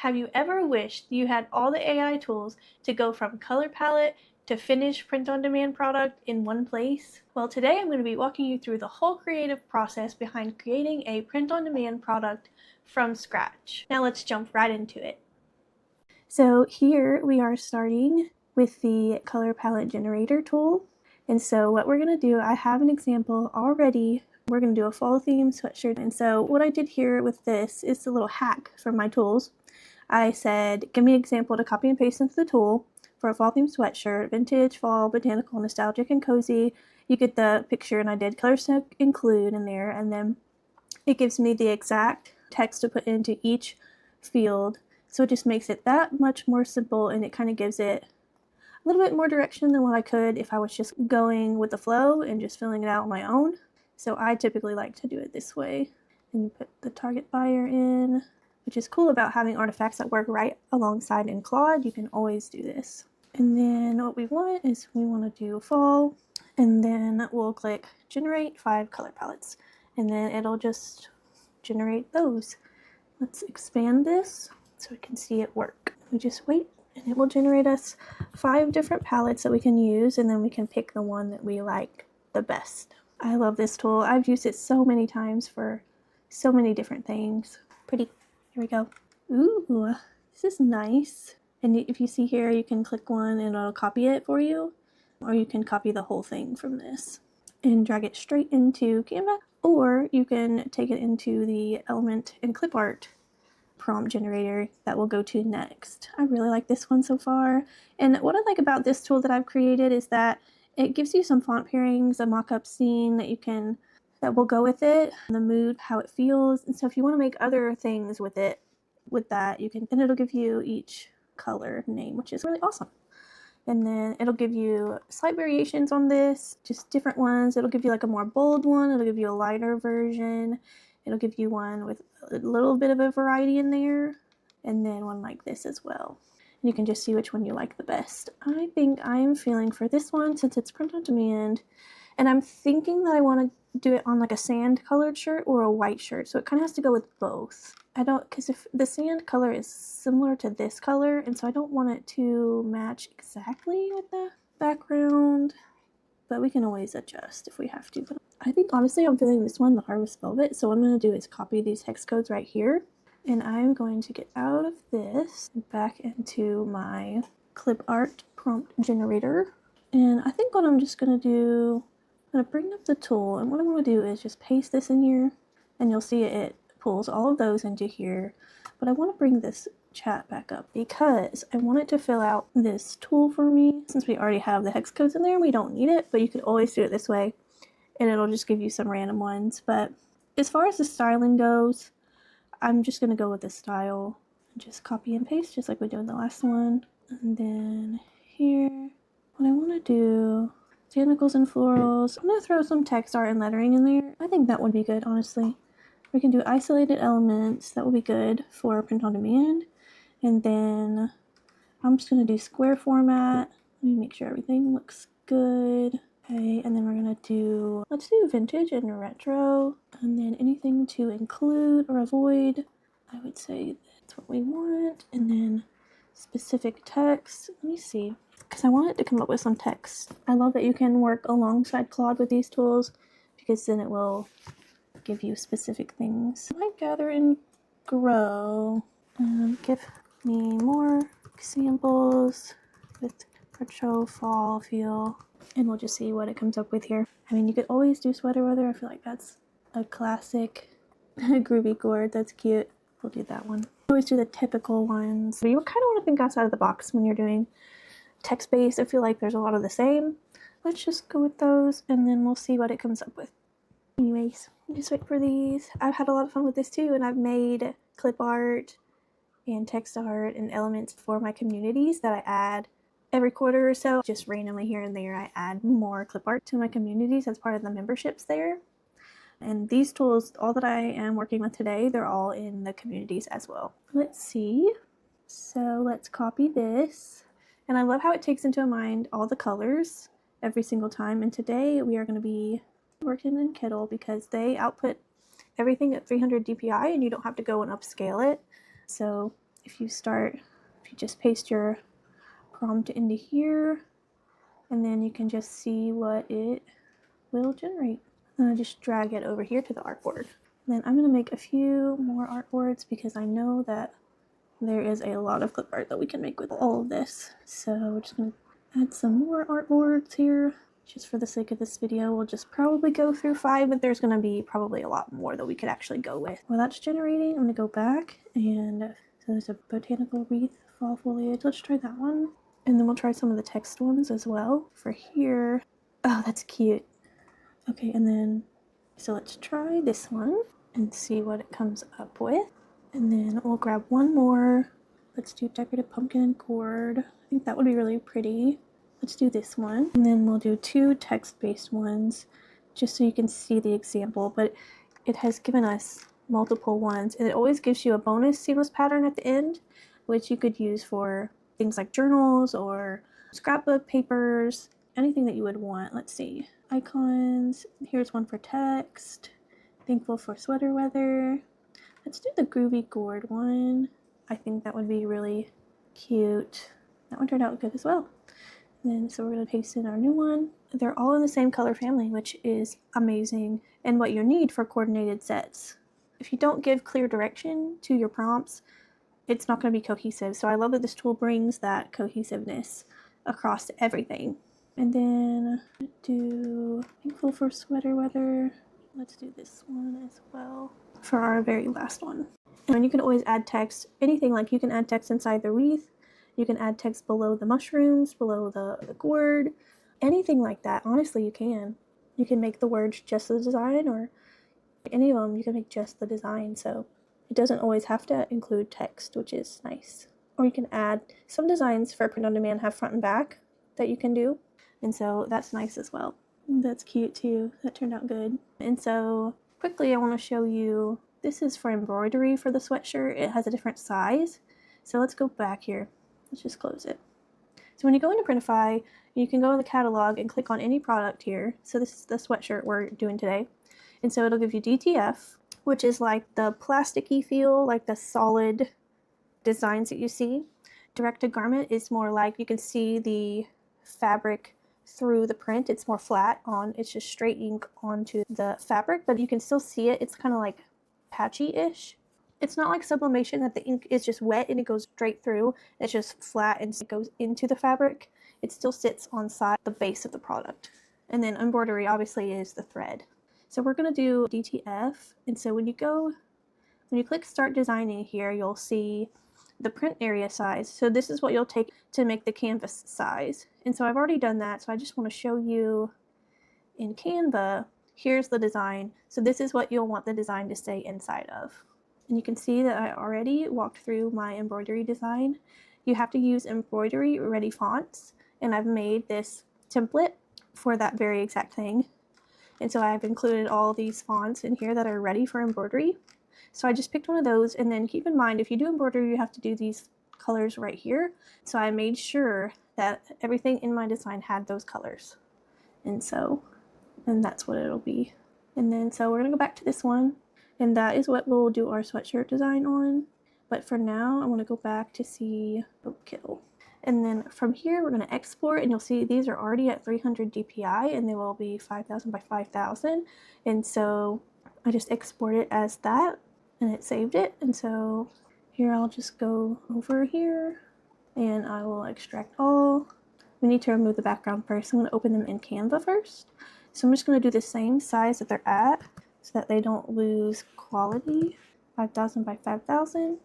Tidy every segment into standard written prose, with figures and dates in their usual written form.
Have you ever wished you had all the AI tools to go from color palette to finished print-on-demand product in one place? Well, today I'm going to be walking you through the whole creative process behind creating a print-on-demand product from scratch. Now let's jump right into it. So here we are starting with the color palette generator tool. And so what we're going to do, I have an example already. We're going to do a fall theme sweatshirt. And so what I did here with this is a little hack from my tools. I said, give me an example to copy and paste into the tool for a fall theme sweatshirt, vintage, fall, botanical, nostalgic, and cozy. You get the picture, and I did colors to include in there, and then it gives me the exact text to put into each field. So it just makes it that much more simple, and it kind of gives it a little bit more direction than what I could if I was just going with the flow and just filling it out on my own. So I typically like to do it this way. And you put the target buyer in, which is cool about having artifacts that work right alongside in Claude. You can always do this. And then what we want is we want to do fall, and then we'll click generate 5 color palettes, and then it'll just generate those. Let's expand this so we can see it work. We just wait, and it will generate us 5 different palettes that we can use, and then we can pick the one that we like the best. I love this tool. I've used it so many times for so many different things. Pretty. Here we go. Ooh, this is nice. And if you see here, you can click one and it'll copy it for you, or you can copy the whole thing from this and drag it straight into Canva, or you can take it into the element and clip art prompt generator that we'll go to next. I really like this one so far. And what I like about this tool that I've created is that it gives you some font pairings, a mock-up scene that will go with it, the mood, how it feels. And so if you want to make other things with it, with that, you can, and it'll give you each color name, which is really awesome. And then it'll give you slight variations on this, just different ones. It'll give you like a more bold one. It'll give you a lighter version. It'll give you one with a little bit of a variety in there, and then one like this as well. And you can just see which one you like the best. I think I am feeling for this one, since it's print on demand, and I'm thinking that I want to do it on like a sand colored shirt or a white shirt. So it kind of has to go with both. Because if the sand color is similar to this color, and so I don't want it to match exactly with the background, but we can always adjust if we have to. But I think honestly I'm feeling this one, the Harvest Velvet. So what I'm going to do is copy these hex codes right here, and I'm going to get out of this and back into my clip art prompt generator. And I think what I'm just going to do, I'm going to bring up the tool, and what I'm going to do is just paste this in here, and you'll see it pulls all of those into here. But I want to bring this chat back up because I want it to fill out this tool for me. Since we already have the hex codes in there, we don't need it, but you could always do it this way, and it'll just give you some random ones. But as far as the styling goes, I'm just going to go with the style and just copy and paste just like we did in the last one. And then here, what I want to do, botanicals and florals. I'm going to throw some text art and lettering in there. I think that would be good, honestly. We can do isolated elements. That will be good for print on demand. And then I'm just going to do square format. Let me make sure everything looks good. Okay, and then we're going to do, let's do vintage and retro. And then anything to include or avoid, I would say that's what we want. And then specific text. Let me see, because I want it to come up with some text. I love that you can work alongside Claude with these tools, because then it will give you specific things. I might gather and grow. Give me more examples with retro fall feel, and we'll just see what it comes up with here. I mean, you could always do sweater weather. I feel like that's a classic. Groovy gourd, that's cute. We'll do that one. Always do the typical ones. But you kind of want to think outside of the box when you're doing text-based. I feel like there's a lot of the same. Let's just go with those, and then we'll see what it comes up with. Anyways, just wait for these. I've had a lot of fun with this too, and I've made clip art and text art and elements for my communities that I add every quarter or so. Just randomly here and there, I add more clip art to my communities as part of the memberships there. And these tools, all that I am working with today, they're all in the communities as well. Let's see. So let's copy this. And I love how it takes into mind all the colors every single time. And today we are going to be working in Kittl because they output everything at 300 DPI and you don't have to go and upscale it. So if you just paste your prompt into here, and then you can just see what it will generate. And I just drag it over here to the artboard. Then I'm going to make a few more artboards because I know that there is a lot of clip art that we can make with all of this. So we're just going to add some more artboards here. Just for the sake of this video, we'll just probably go through 5, but there's going to be probably a lot more that we could actually go with. While that's generating, I'm going to go back, and so there's a botanical wreath, fall foliage. Let's try that one. And then we'll try some of the text ones as well. For here, oh, that's cute. Okay, and then, so let's try this one and see what it comes up with. And then we'll grab one more. Let's do decorative pumpkin and gourd. I think that would be really pretty. Let's do this one. And then we'll do 2 text-based ones just so you can see the example. But it has given us multiple ones, and it always gives you a bonus seamless pattern at the end, which you could use for things like journals or scrapbook papers, anything that you would want. Let's see. Icons. Here's one for text. Thankful for sweater weather. Let's do the groovy gourd one. I think that would be really cute. That one turned out good as well. And then, so we're going to paste in our new one. They're all in the same color family, which is amazing and what you need for coordinated sets. If you don't give clear direction to your prompts, it's not going to be cohesive. So I love that this tool brings that cohesiveness across everything. And then do thankful for sweater weather. Let's do this one as well for our very last one. And you can always add text, anything, like you can add text inside the wreath. You can add text below the mushrooms, below the gourd, anything like that. Honestly, you can. You can make the words just the design, or any of them, you can make just the design. So it doesn't always have to include text, which is nice. Or you can add, some designs for print on demand have front and back that you can do. And so that's nice as well. That's cute too. That turned out good. And so quickly, I want to show you, this is for embroidery for the sweatshirt. It has a different size. So let's go back here. Let's just close it. So when you go into Printify, you can go in the catalog and click on any product here. So this is the sweatshirt we're doing today. And so it'll give you DTF, which is like the plasticky feel, like the solid designs that you see. Direct to garment is more like you can see the fabric through the print. It's more flat on, it's just straight ink onto the fabric, but you can still see it. It's kind of like patchy-ish. It's not like sublimation that the ink is just wet and it goes straight through. It's just flat and it goes into the fabric. It still sits on the base of the product. And then embroidery obviously is the thread. So we're going to do DTF. And so when you click start designing here, you'll see the print area size. So this is what you'll take to make the canvas size. And so I've already done that. So I just want to show you in Canva, here's the design. So this is what you'll want the design to stay inside of. And you can see that I already walked through my embroidery design. You have to use embroidery ready fonts, and I've made this template for that very exact thing. And so I've included all these fonts in here that are ready for embroidery. So I just picked one of those, and then keep in mind, if you do embroidery, you have to do these colors right here. So I made sure that everything in my design had those colors. And that's what it'll be. And then, so we're gonna go back to this one. And that is what we'll do our sweatshirt design on. But for now, I want to go back to see Kittl. And then from here, we're going to export, and you'll see these are already at 300 DPI, and they will be 5,000 by 5,000. And so I just export it as that, and it saved it. And so here, I'll just go over here, and I will extract all. We need to remove the background first. I'm going to open them in Canva first. So I'm just going to do the same size that they're at, so that they don't lose quality, 5,000 by 5,000.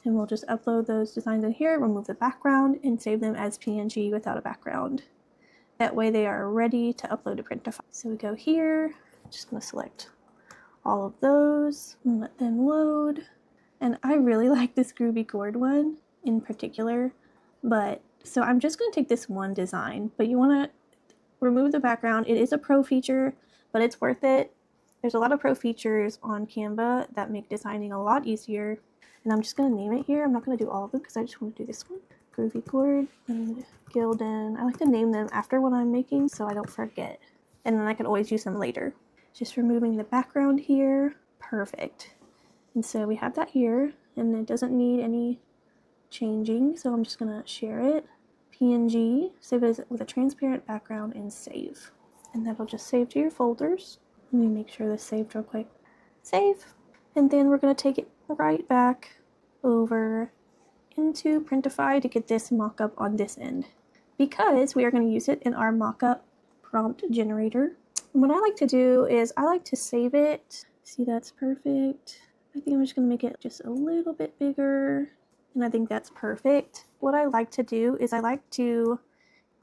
And we'll just upload those designs in here, remove the background, and save them as PNG without a background. That way they are ready to upload to Printify. So we go here, just gonna select all of those and let them load. And I really like this groovy gourd one in particular, but so I'm just gonna take this one design, but you wanna remove the background. It is a pro feature, but it's worth it. There's a lot of pro features on Canva that make designing a lot easier. And I'm just going to name it here. I'm not going to do all of them because I just want to do this one. Groovy Gourd and Gildan. I like to name them after what I'm making so I don't forget. And then I can always use them later. Just removing the background here. Perfect. And so we have that here. And it doesn't need any changing, so I'm just gonna share it. PNG, save it with a transparent background, and save. And that'll just save to your folders. Let me make sure this saved real quick. Save. And then we're gonna take it right back over into Printify to get this mockup on this end, because we are going to use it in our mockup prompt generator. And what I like to do is I like to save it. See, that's perfect. I think I'm just going to make it just a little bit bigger, and I think that's perfect. What I like to do is I like to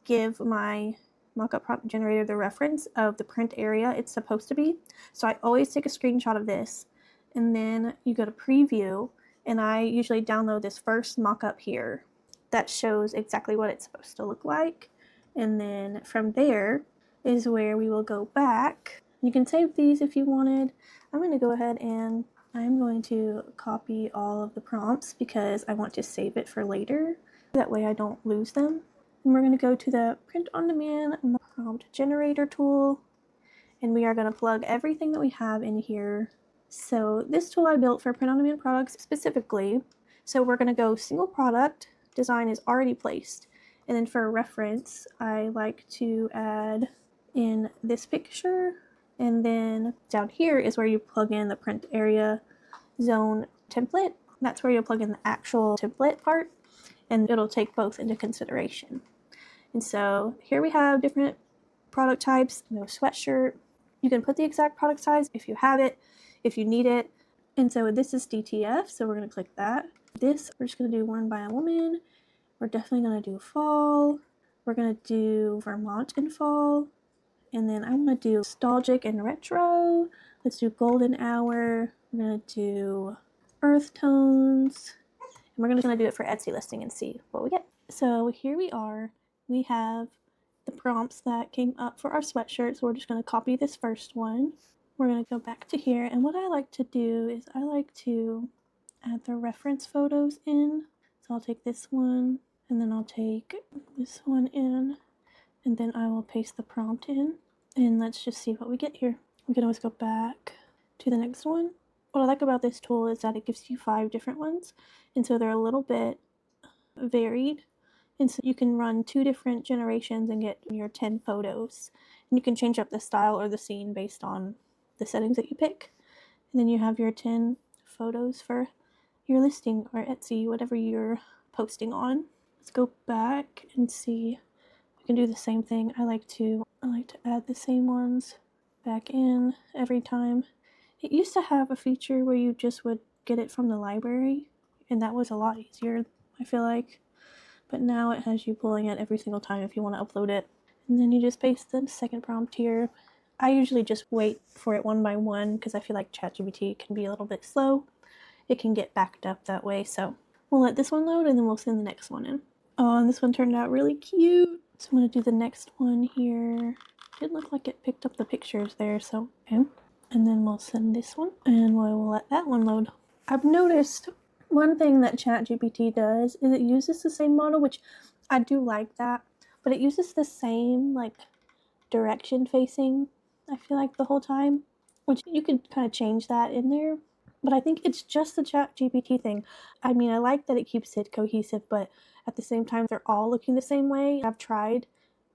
give my mockup prompt generator the reference of the print area it's supposed to be. So I always take a screenshot of this, and then you go to preview, and I usually download this first mockup here that shows exactly what it's supposed to look like. And then from there is where we will go back. You can save these if you wanted. I'm going to go ahead and I'm going to copy all of the prompts because I want to save it for later. That way I don't lose them. And we're going to go to the Print on Demand prompt generator tool, and we are going to plug everything that we have in here. So this tool I built for print on demand products specifically. So we're going to go single product, design is already placed. And then for reference, I like to add in this picture. And then down here is where you plug in the print area zone template. That's where you'll plug in the actual template part, and it'll take both into consideration. And so here we have different product types. Sweatshirt. You can put the exact product size if you have it, if you need it. And so this is DTF, so we're going to click that. This, we're just going to do worn by a woman. We're definitely going to do fall. We're going to do Vermont in fall. And then I'm going to do nostalgic and retro. Let's do golden hour. We're going to do earth tones. And we're just going to do it for Etsy listing and see what we get. So here we are. We have the prompts that came up for our sweatshirt. So we're just going to copy this first one. We're going to go back to here. And what I like to do is I like to add the reference photos in. So I'll take this one, and then I'll take this one in, and then I will paste the prompt in. And let's just see what we get here. We can always go back to the next one. What I like about this tool is that it gives you 5 different ones. And so they're a little bit varied. And so you can run 2 different generations and get your 10 photos. And you can change up the style or the scene based on the settings that you pick. And then you have your 10 photos for your listing or Etsy, whatever you're posting on. Let's go back and see. We can do the same thing. I like to add the same ones back in every time. It used to have a feature where you just would get it from the library, and that was a lot easier, I feel like. But now it has you pulling it every single time if you want to upload it. And then you just paste the second prompt here. I usually just wait for it one by one because I feel like ChatGPT can be a little bit slow. It can get backed up that way, so we'll let this one load and then we'll send the next one in. Oh, and this one turned out really cute. So I'm going to do the next one here. Didn't look like it picked up the pictures there, so okay. And then we'll send this one, and we'll let that one load. I've noticed one thing that ChatGPT does is it uses the same model, which I do like that, but it uses the same direction facing, I feel like, the whole time, which you could kind of change that in there. But I think it's just the ChatGPT thing. I mean, I like that it keeps it cohesive, but at the same time, they're all looking the same way. I've tried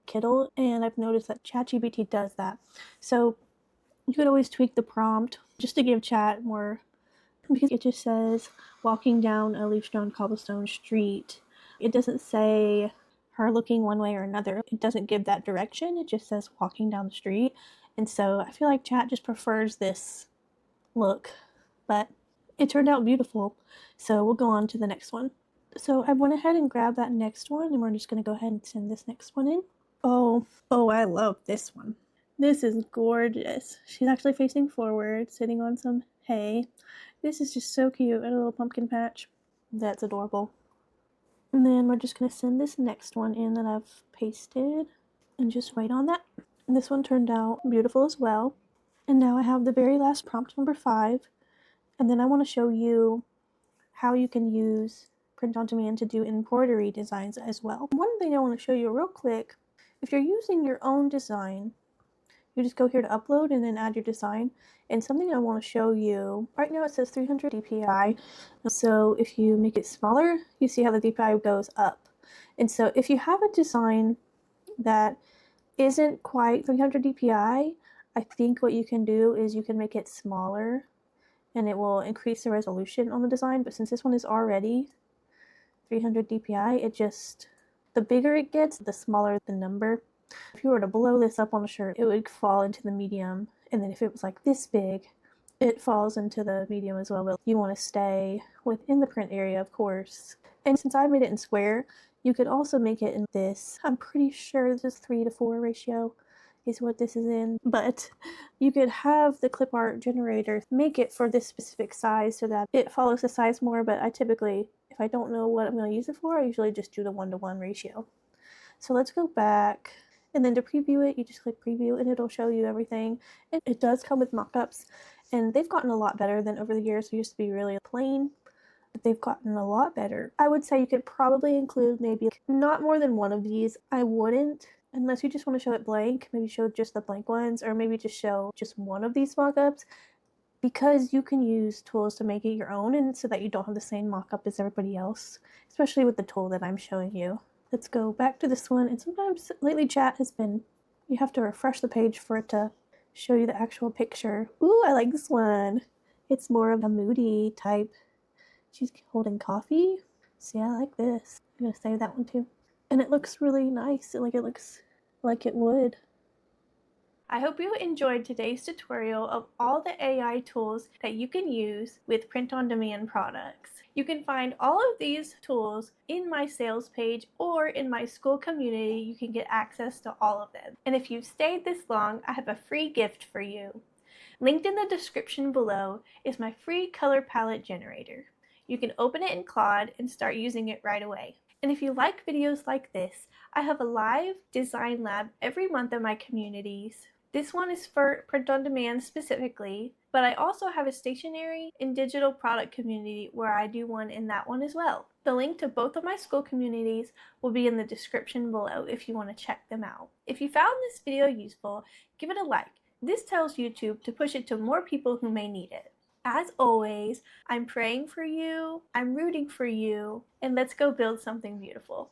Kittl, and I've noticed that ChatGPT does that. So you could always tweak the prompt just to give Chat more, because it just says walking down a leaf-strewn cobblestone street. It doesn't say her looking one way or another. It doesn't give that direction. It just says walking down the street. And so I feel like Chat just prefers this look. But it turned out beautiful, so we'll go on to the next one. So I went ahead and grabbed that next one, and we're just going to go ahead and send this next one in. Oh, I love this one. This is gorgeous. She's actually facing forward, sitting on some hay. This is just so cute, a little pumpkin patch. That's adorable. And then we're just going to send this next one in that I've pasted, and just wait on that. And this one turned out beautiful as well. And now I have the very last prompt, number 5. And then I want to show you how you can use print on demand to do embroidery designs as well. One thing I want to show you real quick, if you're using your own design, You just go here to upload and then add your design. And something I want to show you, right now it says 300 dpi. So if you make it smaller, you see how the dpi goes up. And so if you have a design that isn't quite 300 dpi, I think what you can do is you can make it smaller and it will increase the resolution on the design. But since this one is already 300 dpi, the bigger it gets, the smaller the number. If you were to blow this up on a shirt, it would fall into the medium. And then if it was like this big, it falls into the medium as well. But you want to stay within the print area, of course. And since I made it in square, you could also make it in this. I'm pretty sure this is 3:4 ratio is what this is in. But you could have the clip art generator make it for this specific size so that it follows the size more. But I typically, if I don't know what I'm going to use it for, I usually just do the 1:1 ratio. So let's go back. And then to preview it, you just click preview and it'll show you everything. And it does come with mockups, and they've gotten a lot better than over the years. They used to be really plain, but they've gotten a lot better. I would say you could probably include maybe not more than one of these. I wouldn't, unless you just want to show it blank, maybe show just the blank ones, or maybe just show just one of these mockups, because you can use tools to make it your own and so that you don't have the same mockup as everybody else, especially with the tool that I'm showing you. Let's go back to this one. And sometimes lately chat has been, you have to refresh the page for it to show you the actual picture. Ooh, I like this one. It's more of a moody type. She's holding coffee. See, I like this. I'm gonna save that one too. And it looks really nice. It looks like it would. I hope you enjoyed today's tutorial of all the AI tools that you can use with print-on-demand products. You can find all of these tools in my sales page or in my school community. You can get access to all of them. And if you've stayed this long, I have a free gift for you. Linked in the description below is my free color palette generator. You can open it in Claude and start using it right away. And if you like videos like this, I have a live design lab every month in my communities. This one is for print on demand specifically, but I also have a stationery and digital product community where I do one in that one as well. The link to both of my school communities will be in the description below if you want to check them out. If you found this video useful, give it a like. This tells YouTube to push it to more people who may need it. As always, I'm praying for you, I'm rooting for you, and let's go build something beautiful.